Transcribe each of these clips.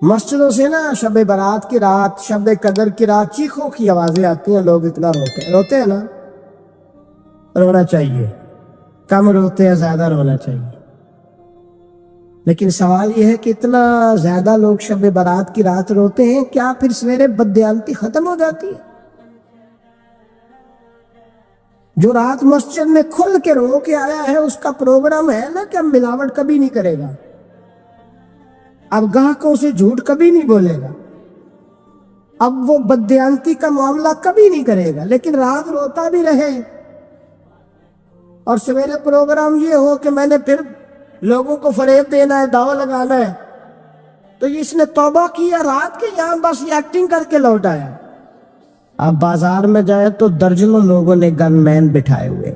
مسجدوں سے نا شب برات کی رات، شب قدر کی رات چیخوں کی آوازیں آتی ہیں، لوگ اتنا روتے ہیں نا۔ رونا چاہیے، کم روتے ہیں، زیادہ رونا چاہیے، لیکن سوال یہ ہے کہ اتنا زیادہ لوگ شب برات کی رات روتے ہیں، کیا پھر سویرے بددیانتی ختم ہو جاتی ہے؟ جو رات مسجد میں کھل کے رو کے آیا ہے اس کا پروگرام ہے نا کہ اب ملاوٹ کبھی نہیں کرے گا، اب گاہکوں سے جھوٹ کبھی نہیں بولے گا، اب وہ بددیانتی کا معاملہ کبھی نہیں کرے گا، لیکن رات روتا بھی رہے اور سویرے پروگرام یہ ہو کہ میں نے پھر لوگوں کو فریب دینا ہے، داؤ لگانا ہے، تو اس نے توبہ کیا رات کے، یہاں بس یہ ایکٹنگ کر کے لوٹ آیا۔ اب بازار میں جائے تو درجنوں لوگوں نے گن مین بٹھائے ہوئے،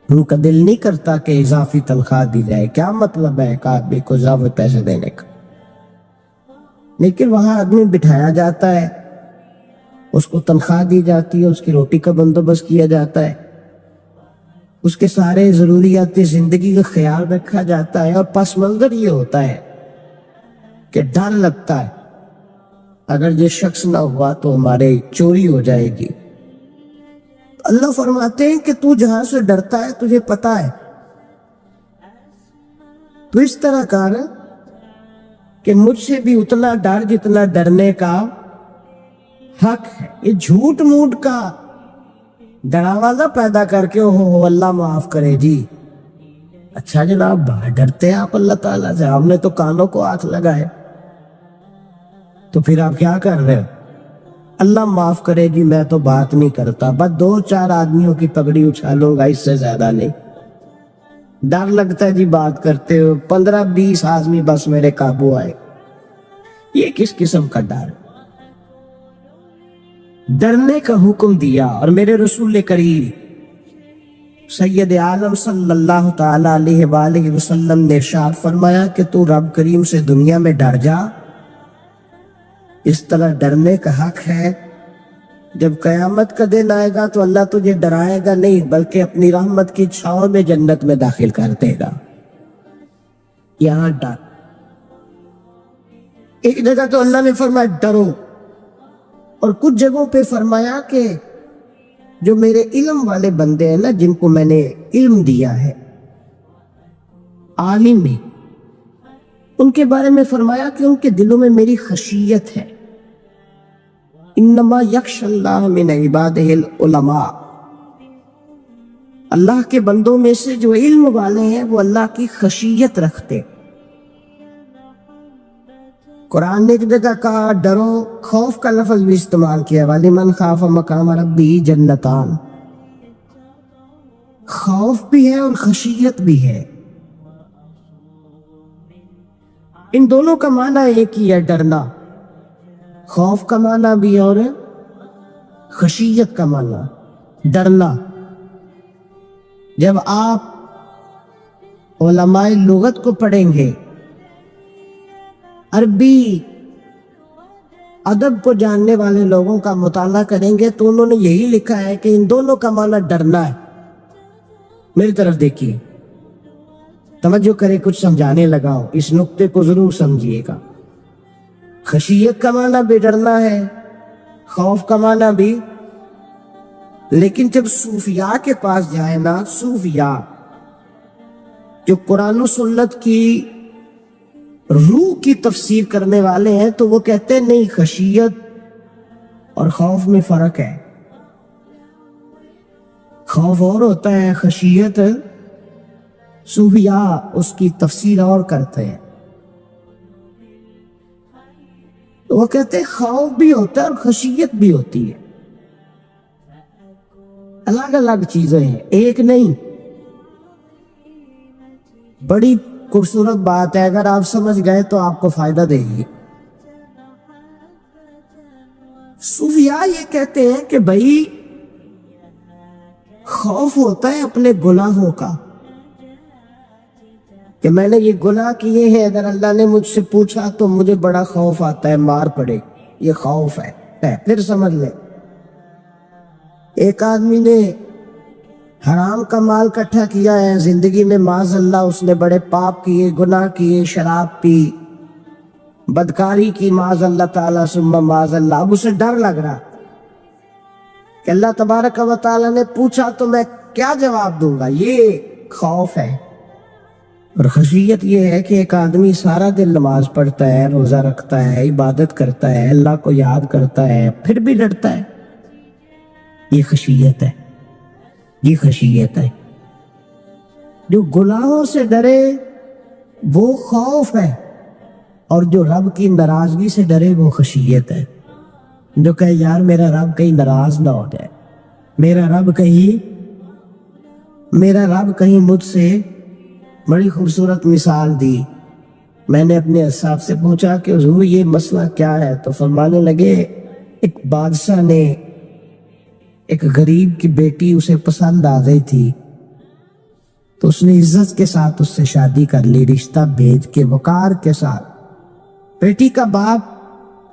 ان کا دل نہیں کرتا کہ اضافی تنخواہ دی جائے، کیا مطلب ہے ایک آدمی کو اضافی پیسے دینے کا، لیکن وہاں آدمی بٹھایا جاتا ہے، اس کو تنخواہ دی جاتی ہے، اس کی روٹی کا بندوبست کیا جاتا ہے، اس کے سارے ضروریات زندگی کا خیال رکھا جاتا ہے، اور پس منظر یہ ہوتا ہے کہ ڈر لگتا ہے اگر یہ شخص نہ ہوا تو ہمارے چوری ہو جائے گی۔ اللہ فرماتے ہیں کہ تو جہاں سے ڈرتا ہے تجھے پتا ہے، تو اس طرح کر کہ مجھ سے بھی اتنا ڈر جتنا ڈرنے کا حق ہے۔ یہ جھوٹ موٹ کا ڈراوا پیدا کر کے ہو اللہ معاف کرے جی، اچھا جناب ڈرتے ہیں آپ اللہ تعالیٰ سے، آپ نے تو کانوں کو ہاتھ لگائے، تو پھر آپ کیا کر رہے ہو؟ اللہ معاف کرے جی میں تو بات نہیں کرتا، بس 2-4 آدمیوں کی پگڑی اچھالوں گا، اس سے زیادہ نہیں۔ ڈر لگتا ہے جی بات کرتے ہو، 15-20 آدمی بس میرے قابو آئے، یہ کس قسم کا ڈر؟ ڈرنے کا حکم دیا، اور میرے رسول کریم سید عالم صلی اللہ تعالی علیہ وآلہ وسلم نے ارشاد فرمایا کہ تو رب کریم سے دنیا میں ڈر جا، اس طرح ڈرنے کا حق ہے، جب قیامت کا دن آئے گا تو اللہ تجھے ڈرائے گا نہیں بلکہ اپنی رحمت کی چھاؤں میں جنت میں داخل کر دے گا۔ یہاں ڈر، ایک جگہ تو اللہ نے فرمایا ڈرو، اور کچھ جگہوں پہ فرمایا کہ جو میرے علم والے بندے ہیں نا، جن کو میں نے علم دیا ہے، عالم میں، ان کے بارے میں فرمایا کہ ان کے دلوں میں میری خشیت ہے۔ انما یخشی اللہ من عبادہ العلماء، اللہ کے بندوں میں سے جو علم والے ہیں وہ اللہ کی خشیت رکھتے۔ قرآن نے ایک جگہ کہا ڈرو، خوف کا لفظ بھی استعمال کیا، وَلِمَنْ خَافَ مَقَامَ رَبِّهِ جَنَّتَانِ، خوف بھی ہے اور خشیت بھی ہے، ان دونوں کا معنی ایک ہی ہے، ڈرنا، خوف کا معنی بھی اور خشیت کا معنی ڈرنا۔ جب آپ علماء لغت کو پڑھیں گے، عربی ادب کو جاننے والے لوگوں کا مطالعہ کریں گے تو انہوں نے یہی لکھا ہے کہ ان دونوں کا معنی ڈرنا ہے۔ میری طرف دیکھیے، توجہ کرے، کچھ سمجھانے لگا ہوں، اس نقطے کو ضرور سمجھیے گا۔ خشیت کا معنی بھی ڈرنا ہے، خوف کا معنی بھی، لیکن جب صوفیاء کے پاس جائے نا، صوفیاء جو قرآن و سنت کی روح کی تفسیر کرنے والے ہیں، تو وہ کہتے ہیں نہیں، خشیت اور خوف میں فرق ہے، خوف اور ہوتا ہے، خشیت صوفیاء اس کی تفسیر اور کرتے ہیں، وہ کہتے ہیں خوف بھی ہوتا ہے اور خشیت بھی ہوتی ہے، الگ الگ چیزیں ہیں، ایک نہیں۔ بڑی خوبصورت بات ہے، اگر آپ سمجھ گئے تو آپ کو فائدہ دے گی۔ صوفیاء یہ کہتے ہیں کہ بھائی خوف ہوتا ہے اپنے گناہوں کا، کہ میں نے یہ گناہ کیے ہیں، اگر اللہ نے مجھ سے پوچھا تو مجھے بڑا خوف آتا ہے مار پڑے، یہ خوف ہے۔ پھر سمجھ لیں، ایک آدمی نے حرام کا مال اکٹھا کیا ہے، زندگی میں معاذ اللہ اس نے بڑے پاپ کیے، گناہ کیے، شراب پی، بدکاری کی، معاذ اللہ تعالیٰ ثم معاذ اللہ. اب اسے ڈر لگ رہا کہ اللہ تبارک و تعالیٰ نے پوچھا تو میں کیا جواب دوں گا. یہ خوف ہے. اور خشیت یہ ہے کہ ایک آدمی سارا دن نماز پڑھتا ہے، روزہ رکھتا ہے، عبادت کرتا ہے، اللہ کو یاد کرتا ہے، پھر بھی ڈرتا ہے. یہ خشیت ہے. یہ خشیت ہے. جو گناہوں سے ڈرے وہ خوف ہے، اور جو رب کی ناراضگی سے ڈرے وہ خشیت ہے. جو کہے یار میرا رب کہیں ناراض نہ ہو جائے، میرا رب کہیں مجھ سے. بڑی خوبصورت مثال دی. میں نے اپنے اساتذہ سے پوچھا کہ حضور یہ مسئلہ کیا ہے؟ تو فرمانے لگے ایک بادشاہ نے ایک غریب کی بیٹی اسے پسند آ گئی تھی، تو اس نے عزت کے ساتھ اس سے شادی کر لی، رشتہ بھیج کے وقار کے ساتھ. بیٹی کا باپ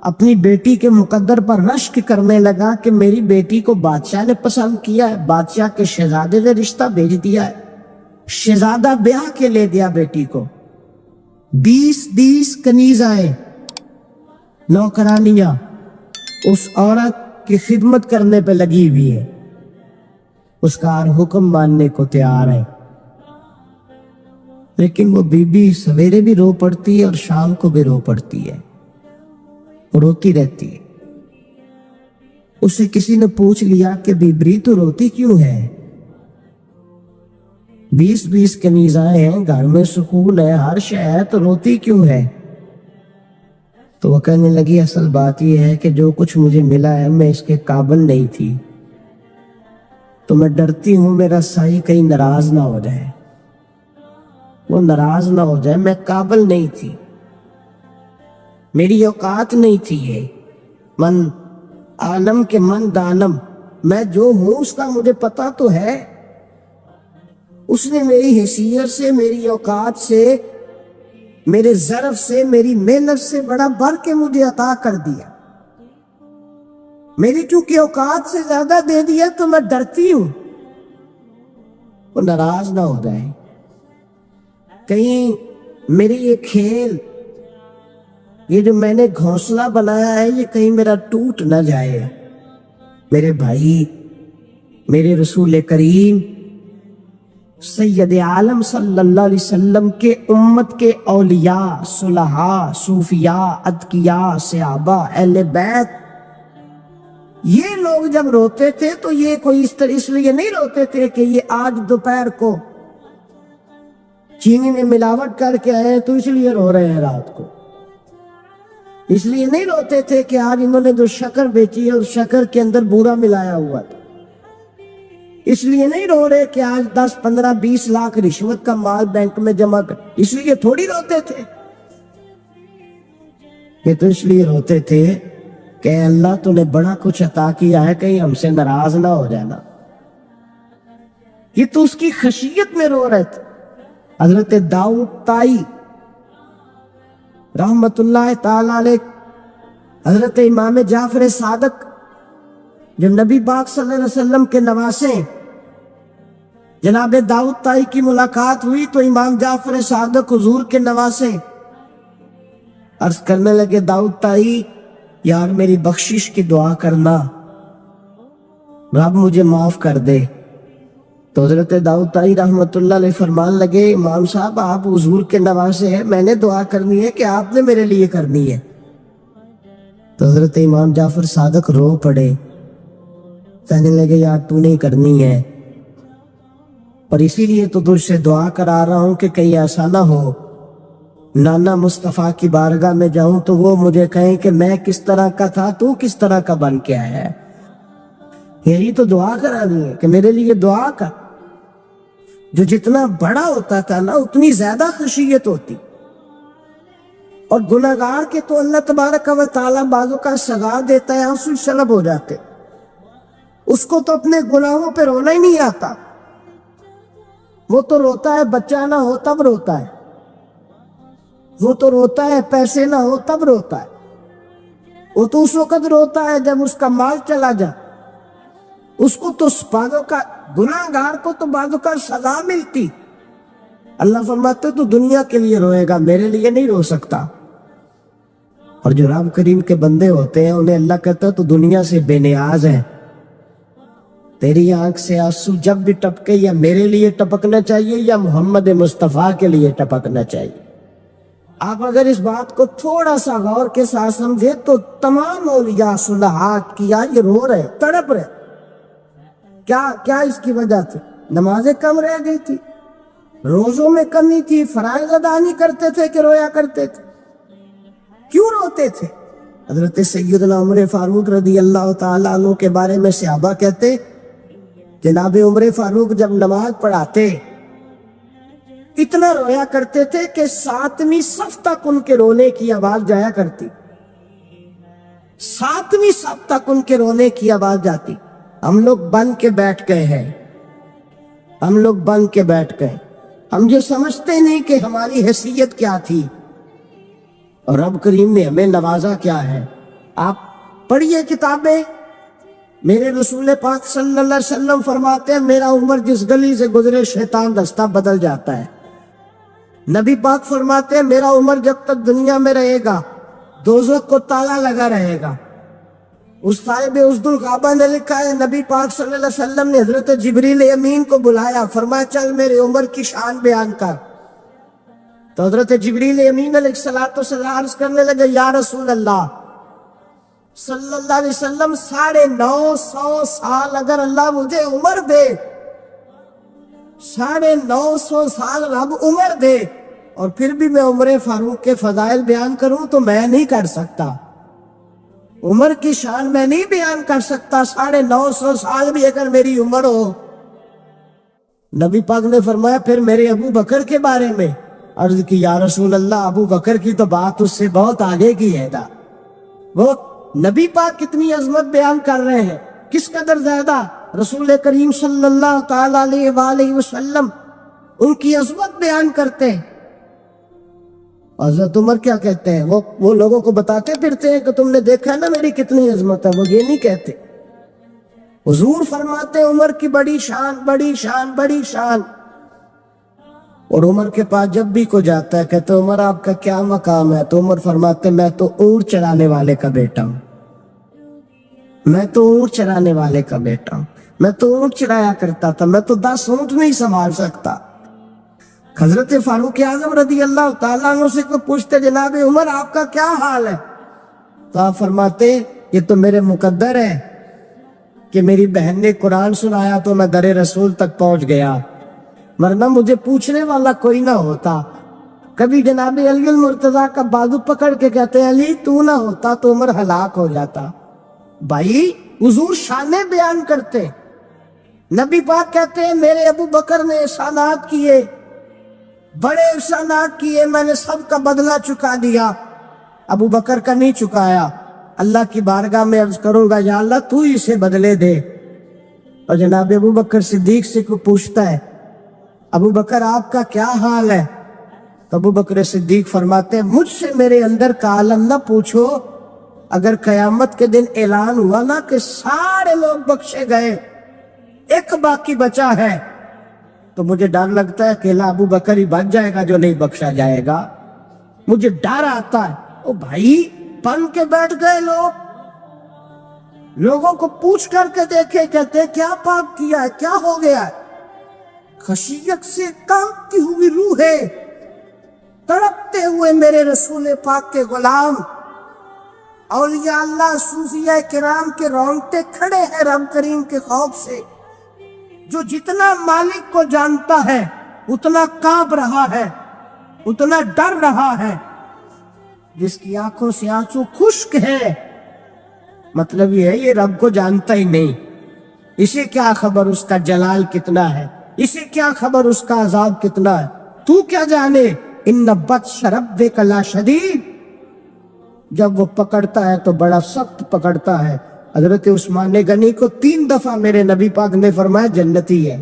اپنی بیٹی کے مقدر پر رشک کرنے لگا کہ میری بیٹی کو بادشاہ نے پسند کیا ہے، بادشاہ کے شہزادے نے رشتہ بھیج دیا ہے. شہزادہ بیاہ کے لے دیا بیٹی کو. 20 کنیزائیں نوکرانیاں اس عورت کی خدمت کرنے پہ لگی ہوئی ہے، اس کا ہر حکم ماننے کو تیار ہے. لیکن وہ بی سویرے بھی رو پڑتی ہے اور شام کو بھی رو پڑتی ہے، روتی رہتی ہے. اسے کسی نے پوچھ لیا کہ بیبری تو روتی کیوں ہے؟ 20 کنیزائیں ہیں، گھر میں سکون ہے، ہر شے ہے، تو روتی کیوں ہے؟ تو وہ کہنے لگی اصل بات یہ ہے کہ جو کچھ مجھے ملا ہے میں اس کے قابل نہیں تھی، تو میں ڈرتی ہوں میرا سائی کہیں ناراض نہ ہو جائے. وہ ناراض نہ ہو جائے، میں قابل نہیں تھی، میری اوقات نہیں تھی. یہ من عالم کے من دانم، میں جو ہوں اس کا مجھے پتا تو ہے. اس نے میری حیثیت سے، میری اوقات سے، میرے ظرف سے، میری محنت سے بڑا بڑھ کے مجھے عطا کر دیا. میری چونکہ اوقات سے زیادہ دے دیا تو میں ڈرتی ہوں وہ ناراض نہ ہو جائے، کہیں میری یہ کھیل، یہ جو میں نے گھونسلہ بنایا ہے یہ کہیں میرا ٹوٹ نہ جائے. میرے بھائی، میرے رسول کریم سید عالم صلی اللہ علیہ وسلم کے امت کے اولیاء، صلحاء، صوفیاء، اتقیاء، صحابہ، اہل بیت، یہ لوگ جب روتے تھے تو یہ کوئی اس لیے نہیں روتے تھے کہ یہ آج دوپہر کو چینی میں ملاوٹ کر کے آئے تو اس لیے رو رہے ہیں رات کو. اس لیے نہیں روتے تھے کہ آج انہوں نے جو شکر بیچی ہے اس شکر کے اندر بورا ملایا ہوا تھا. اس لیے نہیں رو رہے کہ آج 10 15 20 لاکھ رشوت کا مال بینک میں جمع کر، اس لیے تھوڑی روتے تھے. یہ تو اس لیے روتے تھے کہ اللہ تو نے بڑا کچھ عطا کیا ہے، کہیں ہم سے ناراض نہ ہو جانا. یہ تو اس کی خشیت میں رو رہے تھے. حضرت داؤد طائی رحمت اللہ تعالی علیہ، حضرت امام جعفر صادق جو نبی پاک صلی اللہ علیہ وسلم کے نواسے، جناب داؤد طائی کی ملاقات ہوئی تو امام جعفر صادق حضور کے نواسے عرض کرنے لگے داؤد طائی یار میری بخشش کی دعا کرنا، رب مجھے معاف کر دے. تو حضرت داؤد طائی رحمت اللہ علیہ فرمان لگے امام صاحب آپ حضور کے نواسے ہیں، میں نے دعا کرنی ہے کہ آپ نے میرے لیے کرنی ہے. تو حضرت امام جعفر صادق رو پڑے، کہنے لگے یار تو نہیں کرنی ہے، اور اسی لیے تو تجھ سے دعا کرا رہا ہوں کہ کہیں ایسا نہ ہو نانا مصطفیٰ کی بارگاہ میں جاؤں تو وہ مجھے کہیں کہ میں کس طرح کا تھا تو کس طرح کا بن کے آیا ہے. یہی تو دعا کرانی ہے کہ میرے لیے دعا کر. جو جتنا بڑا ہوتا تھا نا اتنی زیادہ خشیت ہوتی. اور گناہگار کے تو اللہ تبارک و تعالیٰ بعضوں کا سزا دیتا ہے، آنسو شلب ہو جاتے. اس کو تو اپنے گناہوں پہ رونا ہی نہیں آتا، وہ تو روتا ہے بچہ نہ ہو تب روتا ہے، وہ تو روتا ہے پیسے نہ ہو تب روتا ہے، وہ تو اس وقت روتا ہے جب اس کا مال چلا جائے. اس کو تو بعضوں کا گناہگار کو تو بعضوں کا سزا ملتی. اللہ فرماتے تو دنیا کے لیے روئے گا، میرے لیے نہیں رو سکتا. اور جو رب کریم کے بندے ہوتے ہیں انہیں اللہ کہتا ہے تو دنیا سے بے نیاز ہے، تیری آنکھ سے آنسو جب بھی ٹپکے یا میرے لیے ٹپکنا چاہیے یا محمد مصطفیٰ کے لیے ٹپکنا چاہیے۔ آپ اگر اس بات کو تھوڑا سا غور کے ساتھ سمجھے تو تمام اولیاء صلحات کیا یہ رو رہے تڑپ رہے، کیا اس کی وجہ تھی؟ نمازیں کم رہ گئی تھی، روزوں میں کمی تھی، فرائض ادا نہیں کرتے تھے کہ رویا کرتے تھے؟ کیوں روتے تھے؟ حضرت سیدنا عمر فاروق رضی اللہ تعالیٰ عنہ کے بارے میں صحابہ کہتے جناب عمر فاروق جب نماز پڑھاتے اتنا رویا کرتے تھے کہ 7ویں صف تک ان کے رونے کی آواز جایا کرتی، 7ویں صف تک ان کے رونے کی آواز جاتی۔ ہم لوگ بن کے بیٹھ گئے ہیں، ہم لوگ بن کے بیٹھ گئے، ہم جو سمجھتے نہیں کہ ہماری حیثیت کیا تھی اور رب کریم نے ہمیں نوازا کیا ہے۔ آپ پڑھیے کتابیں، میرے رسول پاک صلی اللہ علیہ وسلم فرماتے ہیں میرا عمر جس گلی سے گزرے شیطان رستہ بدل جاتا ہے۔ نبی پاک فرماتے ہیں میرا عمر جب تک دنیا میں رہے گا دوزخ کو تالا لگا رہے گا۔ اس صاحب عزد الغابہ نے لکھا ہے نبی پاک صلی اللہ علیہ وسلم نے حضرت جبریل امین کو بلایا، فرمایا چل میرے عمر کی شان بیان کر۔ تو حضرت جبریل امین علیہ السلام عرض کرنے لگے یا رسول اللہ صلی اللہ علیہ وسلم 950 سال اگر اللہ مجھے عمر دے، 950 سال رب عمر دے اور پھر بھی میں عمر فاروق کے فضائل بیان کروں تو میں نہیں کر سکتا، عمر کی شان میں نہیں بیان کر سکتا، 950 سال بھی اگر میری عمر ہو۔ نبی پاک نے فرمایا پھر میرے ابو بکر کے بارے میں عرض کی یا رسول اللہ ابو بکر کی تو بات اس سے بہت آگے کی ہے، وہ نبی پاک کتنی عظمت بیان کر رہے ہیں، کس قدر زیادہ رسول کریم صلی اللہ تعالیٰ علیہ وآلہ وسلم ان کی عظمت بیان کرتے ہیں۔ حضرت عمر کیا کہتے ہیں؟ وہ لوگوں کو بتاتے پھرتے ہیں کہ تم نے دیکھا ہے نا میری کتنی عظمت ہے، وہ یہ نہیں کہتے۔ حضور فرماتے عمر کی بڑی شان، بڑی شان، بڑی شان۔ اور عمر کے پاس جب بھی کوئی جاتا ہے کہتے عمر آپ کا کیا مقام ہے؟ تو عمر فرماتے میں تو اونٹ چرانے والے کا بیٹا ہوں، میں تو اونٹ چرانے والے کا بیٹا ہوں، میں تو اونٹ چرایا کرتا تھا، میں تو 10 اونٹ نہیں سنبھال سکتا۔ حضرت فاروق اعظم رضی اللہ تعالیٰ عنہ سے کو پوچھتے جناب عمر آپ کا کیا حال ہے؟ تو آپ فرماتے یہ تو میرے مقدر ہے کہ میری بہن نے قرآن سنایا تو میں در رسول تک پہنچ گیا، ورنہ مجھے پوچھنے والا کوئی نہ ہوتا۔ کبھی جناب علی المرتضیٰ کا بازو پکڑ کے کہتے ہیں علی تو نہ ہوتا تو عمر ہلاک ہو جاتا۔ بھائی حضور شانیں بیان کرتے، نبی پاک کہتے ہیں میرے ابو بکر نے احسانات کیے، بڑے احسانات کیے، میں نے سب کا بدلہ چکا دیا، ابو بکر کا نہیں چکایا۔ اللہ کی بارگاہ میں عرض کروں گا یا اللہ تو اسے بدلے دے۔ اور جناب ابو بکر صدیق سے کو پوچھتا ہے ابو بکر آپ کا کیا حال ہے؟ تو ابو بکر صدیق فرماتے ہیں مجھ سے میرے اندر کا عالم نہ پوچھو، اگر قیامت کے دن اعلان ہوا نا کہ سارے لوگ بخشے گئے ایک باقی بچا ہے تو مجھے ڈر لگتا ہے کہ ابو بکر ہی بچ جائے گا جو نہیں بخشا جائے گا، مجھے ڈر آتا ہے۔ او بھائی بن کے بیٹھ گئے لوگوں کو پوچھ کر کے دیکھے، کہتے ہیں کیا پاپ کیا ہے، کیا ہو گیا ہے؟ خشیت سے کانپتی ہوئی روحیں، تڑپتے ہوئے میرے رسول پاک کے غلام، اولیاء اللہ صوفیاء کرام کے رونگٹے کھڑے ہیں رب کریم کے خوف سے۔ جو جتنا مالک کو جانتا ہے اتنا کانپ رہا ہے، اتنا ڈر رہا ہے۔ جس کی آنکھوں سے آنسو خشک ہے مطلب یہ ہے یہ رب کو جانتا ہی نہیں، اسے کیا خبر اس کا جلال کتنا ہے، اسے کیا خبر اس کا عذاب کتنا ہے، تو کیا جانے۔ ان بطش ربک لشدید، جب وہ پکڑتا ہے تو بڑا سخت پکڑتا ہے۔ حضرت عثمان غنی کو 3 دفعہ میرے نبی پاک نے فرمایا جنتی ہے،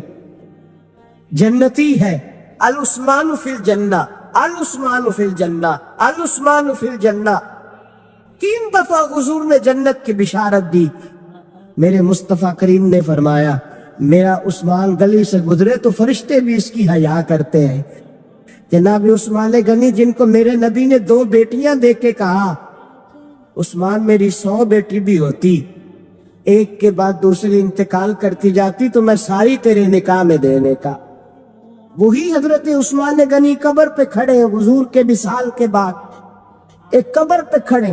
جنتی ہے، العثمان فی الجنہ، العثمان فی الجنہ، العثمان فی الجنہ۔ 3 دفعہ حضور نے جنت کی بشارت دی۔ میرے مصطفیٰ کریم نے فرمایا میرا عثمان گلی سے گزرے تو فرشتے بھی اس کی حیا کرتے ہیں۔ جناب عثمان غنی جن کو میرے نبی نے 2 بیٹیاں دے کے کہا عثمان میری 100 بیٹی بھی ہوتی، ایک کے بعد دوسری انتقال کرتی جاتی تو میں ساری تیرے نکاح میں دینے کا۔ وہی حضرت عثمان غنی قبر پہ کھڑے ہیں حضور کے وصال کے بعد، ایک قبر پہ کھڑے،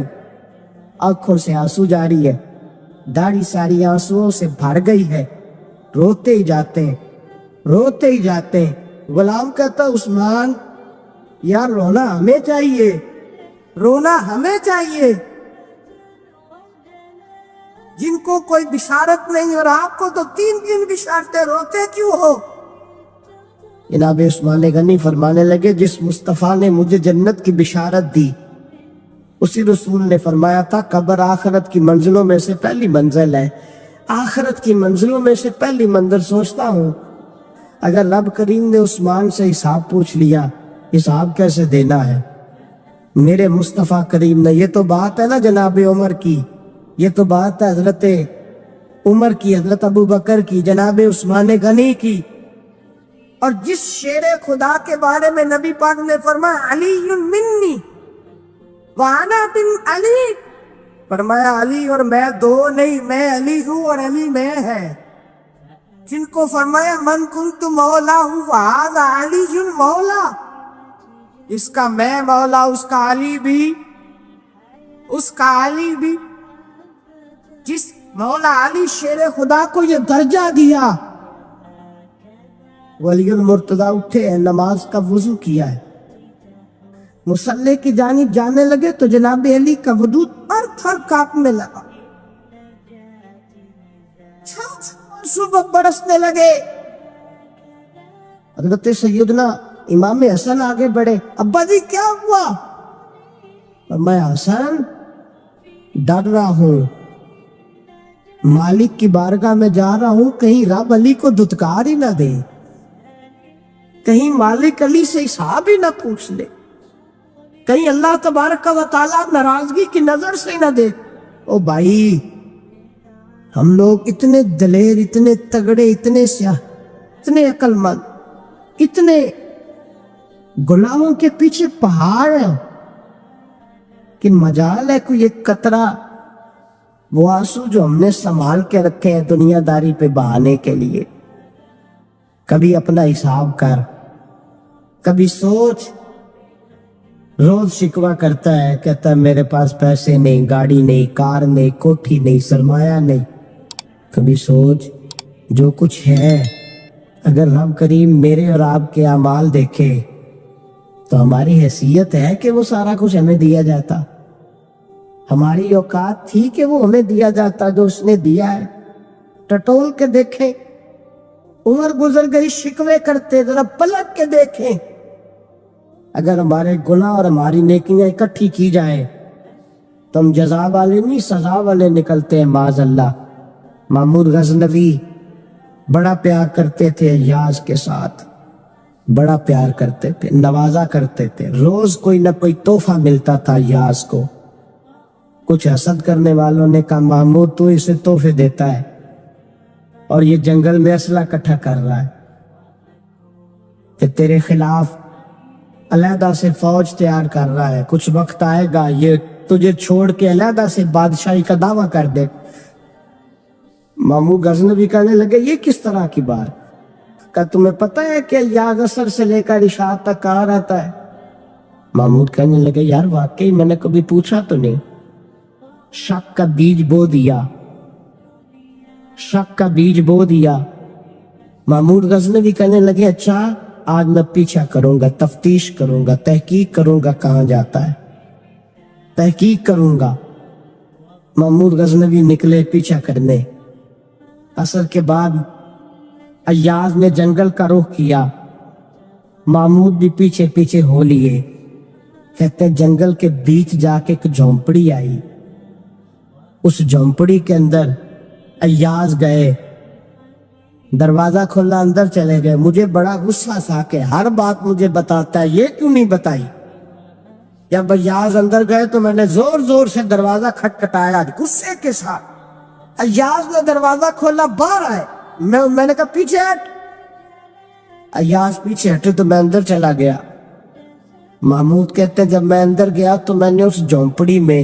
آنکھوں سے آنسو جاری ہے، داڑھی ساری آنسوؤں سے بھر گئی ہے، روتے ہی جاتے ہیں، روتے ہی جاتے ہیں۔ غلام کہتا عثمان یار رونا ہمیں چاہیے، رونا ہمیں چاہیے، جن کو کوئی بشارت نہیں اور آپ کو تو 3 بشارتیں، روتے کیوں ہو؟ جناب عثمان غنی فرمانے لگے جس مصطفیٰ نے مجھے جنت کی بشارت دی اسی رسول نے فرمایا تھا قبر آخرت کی منزلوں میں سے پہلی منزل ہے، آخرت کی منزلوں میں سے پہلی منزل۔ سوچتا ہوں اگر رب کریم نے عثمان سے حساب پوچھ لیا، حساب کیسے دینا ہے؟ میرے مصطفیٰ کریم نے، یہ تو بات ہے نا جناب عمر کی، یہ تو بات ہے حضرت عمر کی، حضرت ابو بکر کی، جناب عثمان غنی کی۔ اور جس شیر خدا کے بارے میں نبی پاک نے فرمایا علی منی وانا بن علی، فرمایا علی اور میں دو نہیں، میں علی ہوں اور علی میں ہے۔ جن کو فرمایا من کنت مولا ہوں فہذا علی مولا، اس کا میں مولا، اس کا علی بھی، اس کا علی بھی۔ جس مولا علی شیر خدا کو یہ درجہ دیا، ولی المرتضی اٹھے ہیں، نماز کا وضو کیا ہے، مصلی کی جانب جانے لگے تو جناب علی کا وضو تھر تھر کانپنے لگا، صبح برسنے لگے۔ حضرت سیدنا امام حسن آگے بڑھے، ابا جی کیا ہوا؟ میں حسن ڈر رہا ہوں، مالک کی بارگاہ میں جا رہا ہوں، کہیں رب علی کو دھتکار ہی نہ دے، کہیں مالک علی سے حساب ہی نہ پوچھ لے، کہیں اللہ تبارک و تعالیٰ ناراضگی کی نظر سے نہ دے۔ او بھائی ہم لوگ اتنے دلیر، اتنے تگڑے، اتنے سیاہ، اتنے عقل مند، اتنے غلاموں کے پیچھے پہاڑ ہیں کہ مجال ہے کوئی ایک قطرہ وہ آنسو جو ہم نے سنبھال کے رکھے ہیں دنیا داری پہ بہانے کے لیے۔ کبھی اپنا حساب کر، کبھی سوچ۔ روز شکوہ کرتا ہے، کہتا ہے میرے پاس پیسے نہیں، گاڑی نہیں، کار نہیں، کوٹھی نہیں، سرمایہ نہیں۔ کبھی سوچ جو کچھ ہے اگر رب کریم میرے اور آپ کے اعمال دیکھے تو ہماری حیثیت ہے کہ وہ سارا کچھ ہمیں دیا جاتا، ہماری اوقات تھی کہ وہ ہمیں دیا جاتا جو اس نے دیا ہے۔ ٹٹول کے دیکھیں، عمر گزر گئی، شکوے کرتے، ذرا پلٹ کے دیکھیں، اگر ہمارے گناہ اور ہماری نیکیاں اکٹھی کی جائیں تو ہم جزا والے نہیں سزا والے نکلتے ہیں معاذ اللہ۔ محمود غزنوی بڑا پیار کرتے تھے ایاز کے ساتھ، بڑا پیار کرتے تھے، نوازا کرتے تھے، روز کوئی نہ کوئی تحفہ ملتا تھا ایاز کو۔ کچھ حسد کرنے والوں نے کہا محمود تو اسے تحفے دیتا ہے اور یہ جنگل میں اسلحہ اکٹھا کر رہا ہے، کہ تیرے خلاف علیحدہ سے فوج تیار کر رہا ہے، کچھ وقت آئے گا یہ تجھے چھوڑ کے علیحدہ سے بادشاہی کا دعویٰ کر دے۔ محمود غزنوی کہنے لگے یہ کس طرح کی بات؟ کہ تمہیں پتہ ہے کہ یا غصر سے لے کر عشاء تک کہاں رہتا ہے؟ محمود کہنے لگے یار واقعی میں نے کبھی پوچھا تو نہیں۔ شک کا بیج بو دیا، شک کا بیج بو دیا۔ محمود غزنوی کہنے لگے اچھا آج میں پیچھا کروں گا، تفتیش کروں گا، تحقیق کروں گا کہاں جاتا ہے، تحقیق کروں گا۔ محمود غزنوی نکلے پیچھا کرنے۔ عصر کے بعد ایاز نے جنگل کا رخ کیا، محمود بھی پیچھے پیچھے ہو لیے۔ کہتے ہیں جنگل کے بیچ جا کے ایک جھونپڑی آئی، اس جھونپڑی کے اندر ایاز گئے، دروازہ کھلا، اندر چلے گئے۔ مجھے بڑا غصہ تھا کہ ہر بات مجھے بتاتا ہے، یہ کیوں نہیں بتائی؟ جب ایاز اندر گئے تو میں نے زور زور سے دروازہ کھٹکھٹایا غصے کے ساتھ۔ ایاز نے دروازہ کھولا، باہر آئے، میں نے کہا پیچھے ہٹ۔ ایاز پیچھے ہٹے تو میں اندر چلا گیا۔ محمود کہتے ہیں جب میں اندر گیا تو میں نے اس جھونپڑی میں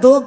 2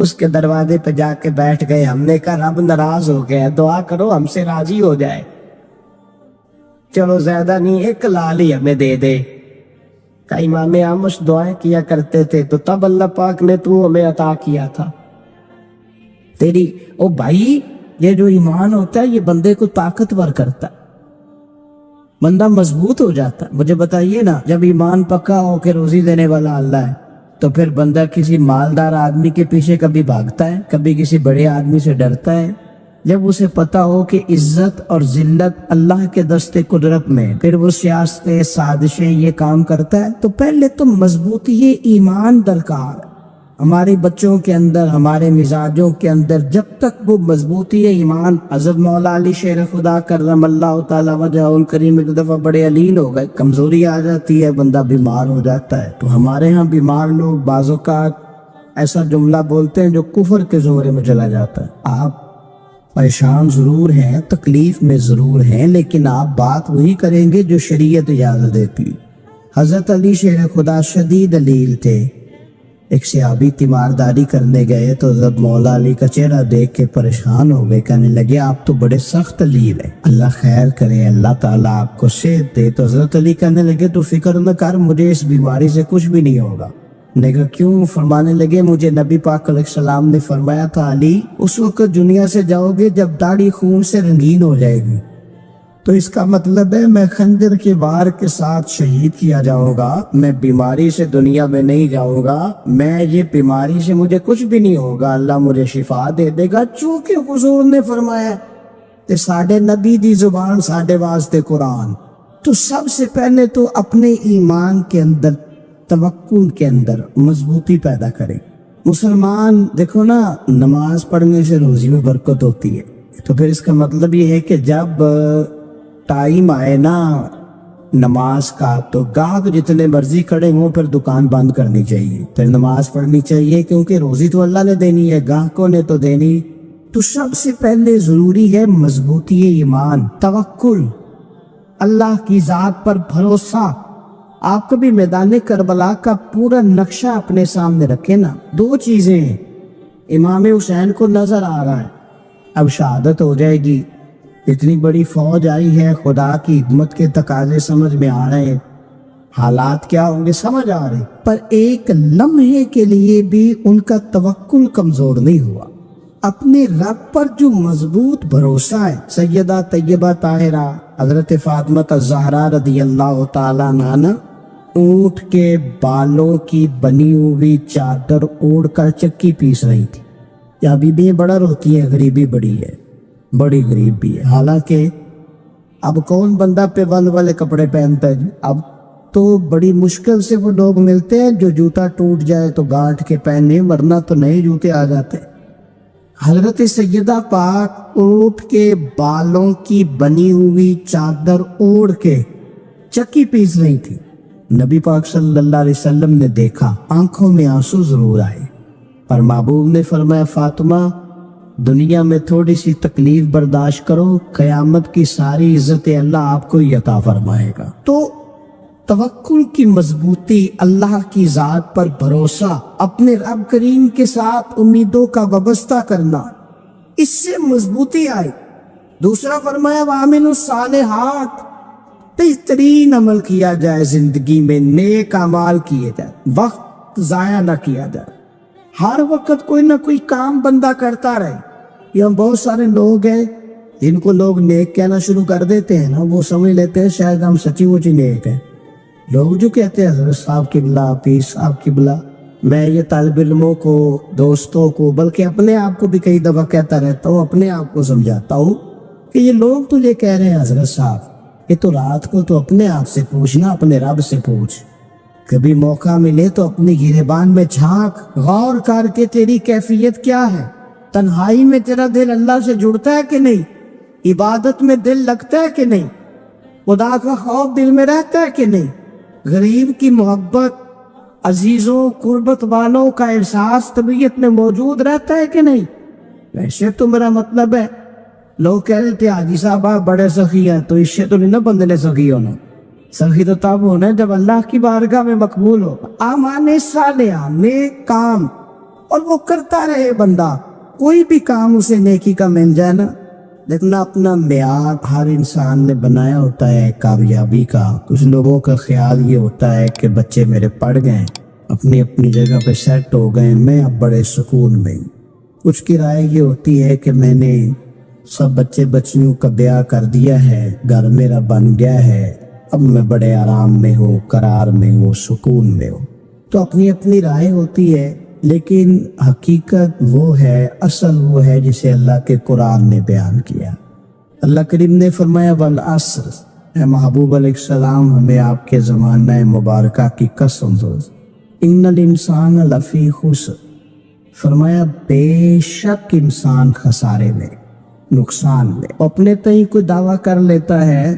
اس کے دروازے پہ جا کے بیٹھ گئے. ہم نے کہا رب ناراض ہو گیا, دعا کرو ہم سے راضی ہو جائے, چلو زیادہ نہیں, ایک لال ہی ہمیں دے دے. کہ امام اعمش دعائیں کیا کرتے تھے تو تب اللہ پاک نے تو ہمیں عطا کیا تھا. تیری او بھائی, یہ جو ایمان ہوتا ہے یہ بندے کو طاقتور کرتا ہے, بندہ مضبوط ہو جاتا ہے. مجھے بتائیے نا, جب ایمان پکا ہو کہ روزی دینے والا اللہ ہے تو پھر بندہ کسی مالدار آدمی کے پیچھے کبھی بھاگتا ہے, کبھی کسی بڑے آدمی سے ڈرتا ہے؟ جب اسے پتا ہو کہ عزت اور ذلت اللہ کے دست قدرت میں, پھر وہ سیاستیں سازشیں یہ کام کرتا ہے. تو پہلے تو مضبوطی ایمان درکار ہے ہمارے بچوں کے اندر, ہمارے مزاجوں کے اندر. جب تک وہ مضبوطی ایمان, حضرت مولا علی شیر خدا کرم اللہ تعالی وجہ الکریم ایک دفعہ بڑے علیل ہو گئے, کمزوری آ جاتی ہے, بندہ بیمار ہو جاتا ہے. تو ہمارے ہاں بیمار لوگ بعض اوقات ایسا جملہ بولتے ہیں جو کفر کے زورے میں چلا جاتا ہے. آپ پریشان ضرور ہیں, تکلیف میں ضرور ہیں, لیکن آپ بات وہی کریں گے جو شریعت اجازت دیتی. حضرت علی شیر خدا شدید علیل تھے. ایک صحابی تیمارداری کرنے گئے تو حضرت مولا علی کا چہرہ دیکھ کے پریشان ہو گئے, کہنے لگے آپ تو بڑے سخت علیل ہیں, اللہ خیر کرے, اللہ تعالیٰ آپ کو صحت دے. تو حضرت علی کہنے لگے تو فکر نہ کر, مجھے اس بیماری سے کچھ بھی نہیں ہوگا. نے کہا کیوں؟ فرمانے لگے مجھے نبی پاک علیہ السلام نے فرمایا تھا علی اس وقت دنیا سے جاؤ گے جب داڑھی خون سے رنگین ہو جائے گی, تو اس کا مطلب ہے میں خنجر کے وار کے ساتھ شہید کیا جاؤں گا, میں بیماری سے دنیا میں نہیں جاؤں گا, میں یہ بیماری سے مجھے کچھ بھی نہیں ہوگا, اللہ مجھے شفا دے دے گا. چونکہ حضور نے فرمایا کہ ساڈے نبی دی زبان ساڈے واسطے قرآن. تو سب سے پہلے تو اپنے ایمان کے اندر, توکل کے اندر مضبوطی پیدا کرے. مسلمان دیکھو نا, نماز پڑھنے سے روزی میں برکت ہوتی ہے. تو پھر اس کا مطلب یہ ہے کہ جب ٹائم آئے نا نماز کا تو گاہک جتنے مرضی کھڑے ہوں پھر دکان بند کرنی چاہیے, پھر نماز پڑھنی چاہیے, کیونکہ روزی تو اللہ نے دینی ہے, گاہکوں نے تو دینی. تو سب سے پہلے ضروری ہے مضبوطی ایمان, توکل, اللہ کی ذات پر بھروسہ. آپ کبھی میدان کربلا کا پورا نقشہ اپنے سامنے رکھیں نا, دو چیزیں ہیں. امام حسین کو نظر آ رہا ہے اب شہادت ہو جائے گی, اتنی بڑی فوج آئی ہے, خدا کی حکمت کے تقاضے سمجھ میں آ رہے ہیں, حالات کیا ہوں گے سمجھ آ رہے, پر ایک لمحے کے لیے بھی ان کا توکل کمزور نہیں ہوا. اپنے رب پر جو مضبوط بھروسہ ہے, سیدہ طیبہ طاہرہ حضرت فاطمہ الزہرا رضی اللہ تعالیٰ عنہا اونٹ کے بالوں کی بنی ہوئی چادر اوڑھ کر چکی پیس رہی تھی. یا بیوی بڑا روتی ہے, غریبی بڑی ہے, بڑی غریب بھی ہے. حالانکہ اب کون بندہ پیبند والے کپڑے پہنتا ہے؟ اب تو بڑی مشکل سے وہ لوگ ملتے ہیں جو جوتا ٹوٹ جائے تو گانٹھ کے پہنے, ورنہ تو نئے جوتے آ جاتے. حضرت سیدہ پاک اونٹ کے بالوں کی بنی ہوئی چادر اوڑھ کے چکی پیس رہی تھی. نبی پاک صلی اللہ علیہ وسلم نے دیکھا, آنکھوں میں آنسو ضرور آئے, پر محبوب نے فرمایا فاطمہ دنیا میں تھوڑی سی تکلیف برداشت کرو, قیامت کی ساری عزت اللہ آپ کو ہی عطا فرمائے گا. تو توکل کی مضبوطی, اللہ کی ذات پر بھروسہ, اپنے رب کریم کے ساتھ امیدوں کا وابستہ کرنا, اس سے مضبوطی آئی. دوسرا فرمایا وَعَمِلُوا الصَّالِحَاتِ, بہترین عمل کیا جائے زندگی میں, نیک اعمال کیے جائے, وقت ضائع نہ کیا جائے, ہر وقت کوئی نہ کوئی کام بندہ کرتا رہے. یہاں بہت سارے لوگ ہیں جن کو لوگ نیک کہنا شروع کر دیتے ہیں نا, وہ سمجھ لیتے ہیں شاید ہم سچی مچی نیک ہیں. لوگ جو کہتے ہیں حضرت صاحب قبلہ, پیر صاحب قبلہ, میں یہ طالب علموں کو, دوستوں کو, بلکہ اپنے آپ کو بھی کئی دفعہ کہتا رہتا ہوں, اپنے آپ کو سمجھاتا ہوں کہ یہ لوگ تو یہ کہہ رہے ہیں حضرت صاحب, یہ تو رات کو تو اپنے آپ سے پوچھنا, اپنے رب سے پوچھ. کبھی موقع ملے تو اپنی گریبان میں جھانک, غور کر کے تیری کیفیت کیا ہے. تنہائی میں تیرا دل اللہ سے جڑتا ہے کہ نہیں, عبادت میں دل لگتا ہے کہ نہیں, خدا کا خوف دل میں رہتا ہے کہ نہیں, غریب کی محبت, عزیزوں قربت والوں کا احساس طبیعت میں موجود رہتا ہے کہ نہیں. ویسے تو میرا مطلب ہے, لوگ کہہ رہے تھے حاجی صاحب آپ بڑے سخی ہیں, تو اس سے تو نہیں نا بندے نے سخی ہونا. سخی تو تب ہونا جب اللہ کی بارگاہ میں مقبول ہو. اعمال صالحہ, نیک کام, اور وہ کرتا رہے بندہ، کوئی بھی کام اسے نیکی کا مل جائے نا۔ لیکن اپنا معیار ہر انسان نے بنایا ہوتا ہے کامیابی کا۔ کچھ لوگوں کا خیال یہ ہوتا ہے کہ بچے میرے پڑھ گئے، اپنی اپنی جگہ پہ سیٹ ہو گئے، میں اب بڑے سکون میں ہوں۔ کچھ کی رائے یہ ہوتی ہے کہ میں نے سب بچے بچیوں کا بیاہ کر دیا ہے، گھر میرا بن گیا ہے، اب میں بڑے آرام میں ہوں، قرار میں ہوں، سکون میں ہوں۔ تو اپنی اپنی رائے ہوتی ہے، لیکن حقیقت وہ ہے، اصل وہ ہے جسے اللہ کے قرآن نے بیان کیا۔ اللہ کریم نے فرمایا والعصر، اے محبوب علیہ السلام ہمیں آپ کے زمانہ مبارکہ کی قسم دو، ان الانسان لفی خسر، فرمایا بے شک انسان خسارے میں، نقصان میں۔ اپنے تئیں کوئی دعویٰ کر لیتا ہے،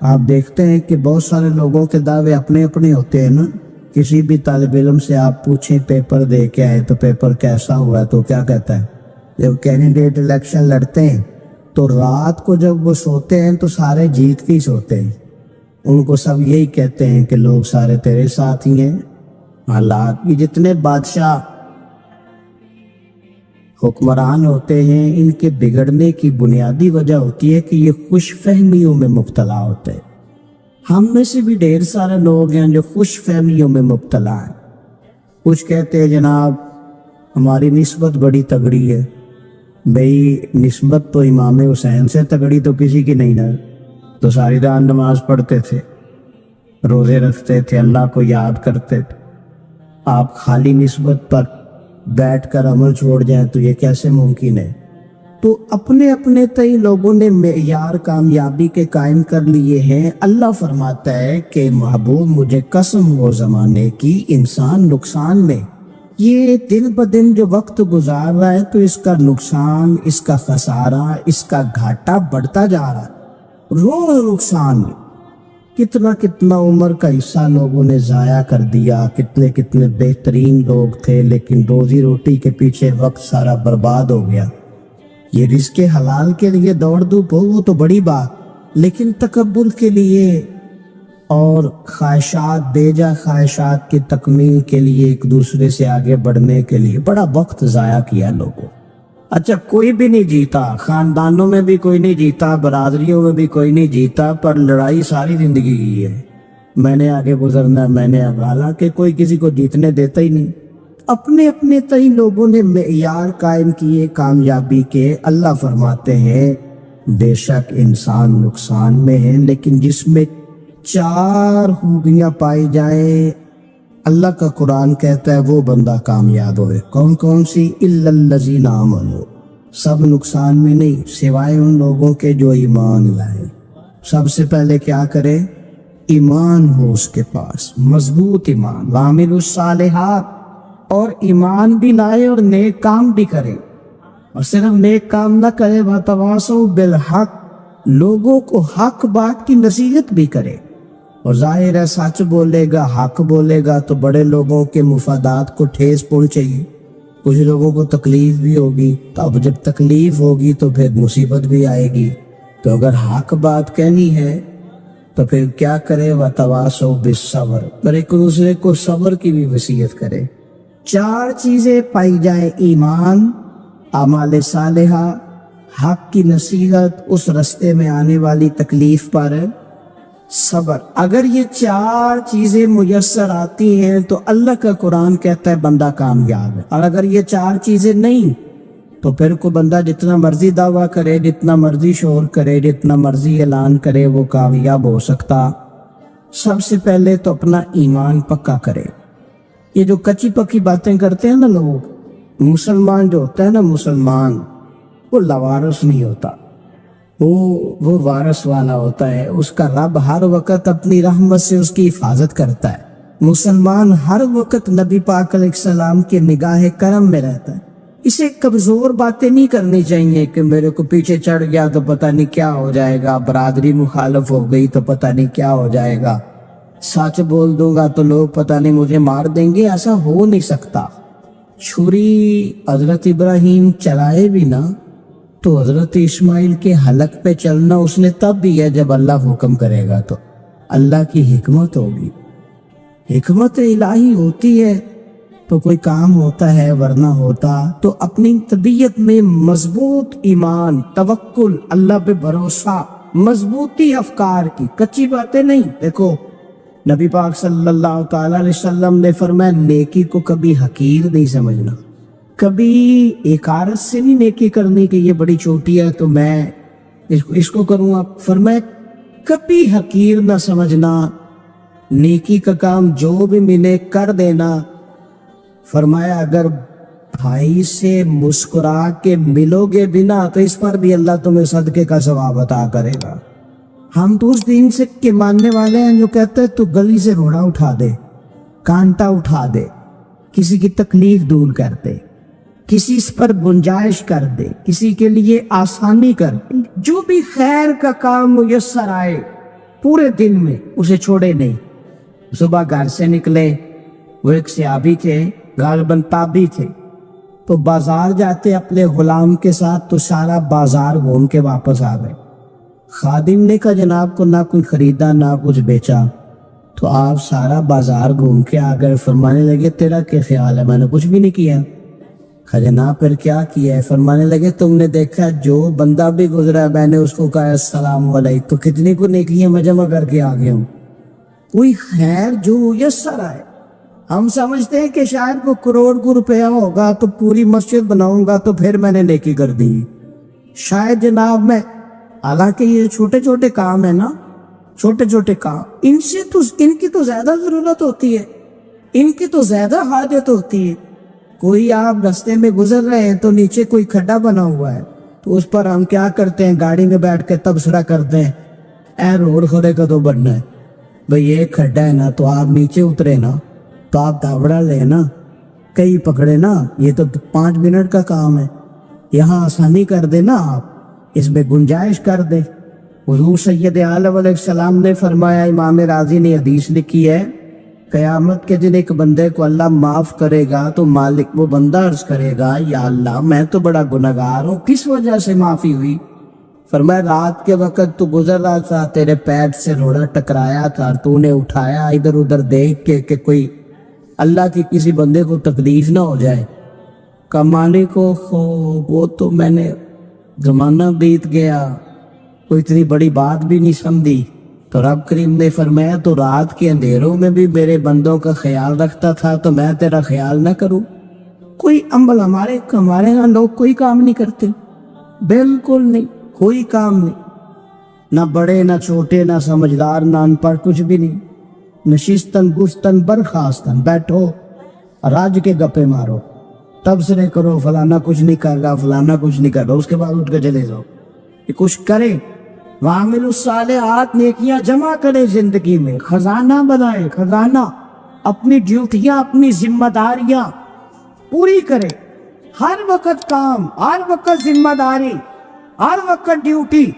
آپ دیکھتے ہیں کہ بہت سارے لوگوں کے دعوے اپنے اپنے ہوتے ہیں نا۔ کسی بھی طالب علم سے آپ پوچھیں پیپر دے کے آئے تو پیپر کیسا ہوا ہے تو کیا کہتا ہے؟ جب کینڈیڈیٹ الیکشن لڑتے ہیں تو رات کو جب وہ سوتے ہیں تو سارے جیت کے ہی سوتے ہیں، ان کو سب یہی کہتے ہیں کہ لوگ سارے تیرے ساتھ ہی ہیں۔ حالات کی جتنے بادشاہ حکمران ہوتے ہیں، ان کے بگڑنے کی بنیادی وجہ ہوتی ہے کہ یہ خوش فہمیوں میں مبتلا ہوتے ہیں۔ ہم میں سے بھی ڈھیر سارے لوگ ہیں جو خوش فہمیوں میں مبتلا ہیں۔ کچھ کہتے ہیں جناب ہماری نسبت بڑی تگڑی ہے، بھئی نسبت تو امام حسین سے تگڑی تو کسی کی نہیں نا، تو ساری رات نماز پڑھتے تھے، روزے رکھتے تھے، اللہ کو یاد کرتے تھے۔ آپ خالی نسبت پر بیٹھ کر عمل چھوڑ جائیں تو یہ کیسے ممکن ہے؟ تو اپنے اپنے تئیں لوگوں نے معیار کامیابی کے قائم کر لیے ہیں۔ اللہ فرماتا ہے کہ محبوب مجھے قسم وہ زمانے کی، انسان نقصان میں، یہ دن بدن جو وقت گزار رہا ہے تو اس کا نقصان، اس کا خسارہ، اس کا گھاٹا بڑھتا جا رہا ہے، روز نقصان میں۔ کتنا عمر کا حصہ لوگوں نے ضائع کر دیا، کتنے بہترین لوگ تھے لیکن روزی روٹی کے پیچھے وقت سارا برباد ہو گیا۔ یہ رزق حلال کے لیے دوڑ دھوپ ہو وہ تو بڑی بات، لیکن تکبر کے لیے اور خواہشات، بیجا خواہشات کی تکمیل کے لیے، ایک دوسرے سے آگے بڑھنے کے لیے بڑا وقت ضائع کیا لوگوں۔ اچھا کوئی بھی نہیں جیتا، خاندانوں میں بھی کوئی نہیں جیتا، برادریوں میں بھی کوئی نہیں جیتا، پر لڑائی ساری زندگی کی ہے، میں نے آگے گزرنا، میں نے اب، حالانکہ کوئی کسی کو جیتنے دیتا ہی نہیں۔ اپنے اپنے تئیں لوگوں نے معیار قائم کیے کامیابی کے۔ اللہ فرماتے ہیں بے شک انسان نقصان میں ہے، لیکن جس میں 4 خوبیاں پائی جائیں، اللہ کا قرآن کہتا ہے وہ بندہ کامیاب ہوئے۔ کون کون سی؟ الا الذین آمنوا، سب نقصان میں نہیں سوائے ان لوگوں کے جو ایمان لائے۔ سب سے پہلے کیا کرے؟ ایمان ہو اس کے پاس، مضبوط ایمان، وعملوا الصالحات، اور ایمان بھی لائے اور نیک کام بھی کرے، اور صرف نیک کام نہ کرے، وَتَوَاصَوْا بِالْحَقِّ، لوگوں کو حق بات کی نصیحت بھی کرے۔ اور ظاہر ہے سچ بولے گا، حق بولے گا تو بڑے لوگوں کے مفادات کو ٹھیس پہنچے گی، کچھ لوگوں کو تکلیف بھی ہوگی، تو اب جب تکلیف ہوگی تو پھر مصیبت بھی آئے گی۔ تو اگر حق بات کہنی ہے تو پھر کیا کرے؟ وَتَوَاصَوْا بِالصَّبْرِ، اور ایک دوسرے کو صبر کی بھی وصیت کرے۔ 4 چیزیں پائی جائیں، ایمان، اعمال صالحہ، حق کی نصیحت، اس رستے میں آنے والی تکلیف پر صبر۔ اگر یہ 4 چیزیں میسر آتی ہیں تو اللہ کا قرآن کہتا ہے بندہ کامیاب ہے، اور اگر یہ 4 چیزیں نہیں تو پھر کوئی بندہ جتنا مرضی دعویٰ کرے، جتنا مرضی شور کرے، جتنا مرضی اعلان کرے، وہ کامیاب ہو سکتا۔ سب سے پہلے تو اپنا ایمان پکا کرے۔ یہ جو کچی پکی باتیں کرتے ہیں نا لوگ، مسلمان جو ہوتا ہے نا، مسلمان وہ لوارث نہیں ہوتا، وہ وارث والا ہوتا ہے، اس کا رب ہر وقت اپنی رحمت سے اس کی حفاظت کرتا ہے۔ مسلمان ہر وقت نبی پاک علیہ السلام کے نگاہ کرم میں رہتا ہے۔ اسے کمزور باتیں نہیں کرنی چاہیے کہ میرے کو پیچھے چڑھ گیا تو پتہ نہیں کیا ہو جائے گا، برادری مخالف ہو گئی تو پتہ نہیں کیا ہو جائے گا، سچ بول دوں گا تو لوگ پتہ نہیں مجھے مار دیں گے، ایسا ہو نہیں سکتا۔ چھری حضرت ابراہیم چلائے بھی نا تو حضرت اسماعیل کے حلق پہ چلنا اس نے تب بھی ہے جب اللہ حکم کرے گا، تو اللہ کی حکمت ہوگی، حکمت الہی ہوتی ہے تو کوئی کام ہوتا ہے، ورنہ ہوتا تو اپنی طبیعت میں مضبوط ایمان، توکل، اللہ پہ بھروسہ، مضبوطی افکار کی، کچی باتیں نہیں۔ دیکھو نبی پاک صلی اللہ تعالی علیہ وسلم نے فرمایا نیکی کو کبھی حقیر نہیں سمجھنا، کبھی ایک عارض سے نہیں نیکی کرنی کہ یہ بڑی چھوٹی ہے تو میں اس کو کروں گا۔ فرمایا کبھی حقیر نہ سمجھنا، نیکی کا کام جو بھی ملے کر دینا۔ فرمایا اگر بھائی سے مسکرا کے ملو گے بنا تو اس پر بھی اللہ تمہیں صدقے کا ثواب عطا کرے گا۔ ہم تو اس دین سے کے ماننے والے ہیں جو کہتے ہیں تو گلی سے گھوڑا اٹھا دے، کانٹا اٹھا دے، کسی کی تکلیف دور کر دے، کسی اس پر گنجائش کر دے، کسی کے لیے آسانی کر دے، جو بھی خیر کا کام میسر آئے پورے دن میں اسے چھوڑے نہیں۔ صبح گھر سے نکلے، وہ ایک سیابی تھے، غالباً تابی تھے، تو بازار جاتے اپنے غلام کے ساتھ تو سارا بازار گھوم کے واپس آ گئے۔ خادم نے کہا جناب کو نہ کوئی خریدا نہ کچھ بیچا، تو آپ سارا بازار گھوم کے آ گئے۔ فرمانے لگے تیرا کیا خیال ہے؟ میں نے کچھ بھی نہیں کیا۔ کہا جناب پھر کیا کیا ہے؟ فرمانے لگے تم نے دیکھا جو بندہ بھی گزرا میں نے اس کو کہا السلام علیکم، تو کتنی کو نیکیاں میں جمع کر کے آ گیا ہوں۔ کوئی خیر جو میسر آئے۔ ہم سمجھتے ہیں کہ شاید وہ کروڑ کو روپیہ ہوگا تو پوری مسجد بناؤں گا تو پھر میں نے نیکی کر دی، شاید جناب میں، حالانکہ یہ چھوٹے چھوٹے کام ہیں نا، چھوٹے چھوٹے کام، ان سے تو ان کی تو زیادہ ضرورت ہوتی ہے، ان کی تو زیادہ حاجت ہوتی ہے۔ کوئی آپ رستے میں گزر رہے ہیں تو نیچے کوئی کھڈا بنا ہوا ہے تو اس پر ہم کیا کرتے ہیں؟ گاڑی میں بیٹھ کے تبصرہ کرتے ہیں اے روڈ کھڑے کا تو بننا ہے بھئی، یہ کھڈا ہے نا تو آپ نیچے اترے نا، تو آپ دھاوڑا لے نا، کئی پکڑے نا، یہ تو 5 منٹ کا کام ہے، یہاں آسانی کر دے نا، آپ اس میں گنجائش کر دے۔ حضور سید عالم علیہ السلام نے فرمایا، امام راضی نے حدیث لکھی ہے، قیامت کے دن ایک بندے کو اللہ معاف کرے گا تو مالک وہ بندہ عرض کرے گا یا اللہ میں تو بڑا گنہگار ہوں، کس وجہ سے معافی ہوئی؟ فرمایا رات کے وقت تو گزر رہا تھا، تیرے پیر سے روڑا ٹکرایا تھا، تو نے اٹھایا ادھر ادھر دیکھ کے کہ کوئی اللہ کی کسی بندے کو تکلیف نہ ہو جائے۔ کمانے کو وہ تو میں نے زمانہ بیت گیا، کوئی اتنی بڑی بات بھی نہیں سمجھی۔ تو رب کریم نے فرمایا تو رات کے اندھیروں میں بھی میرے بندوں کا خیال رکھتا تھا تو میں تیرا خیال نہ کروں؟ کوئی عمل ہمارے یہاں لوگ کوئی کام نہیں کرتے، بالکل نہیں، کوئی کام نہیں، نہ بڑے نہ چھوٹے نہ سمجھدار نہ ان پڑھ، کچھ بھی نہیں۔ نشستن گفتن برخاستن، بیٹھو راج کے گپے مارو، تبصرے کرو، فلانا کچھ نہیں کر رہا، فلانا کچھ نہیں کر رہا، اس کے بعد اٹھ کے چلے جاؤ کہ کچھ کرے۔ وعامل الصالحات، نیکیاں جمع کرے، زندگی میں خزانہ بنائے، خزانہ، اپنی ڈیوٹیاں اپنی ذمہ داریاں پوری کرے، ہر وقت کام، ہر وقت ذمہ داری، ہر وقت ڈیوٹی۔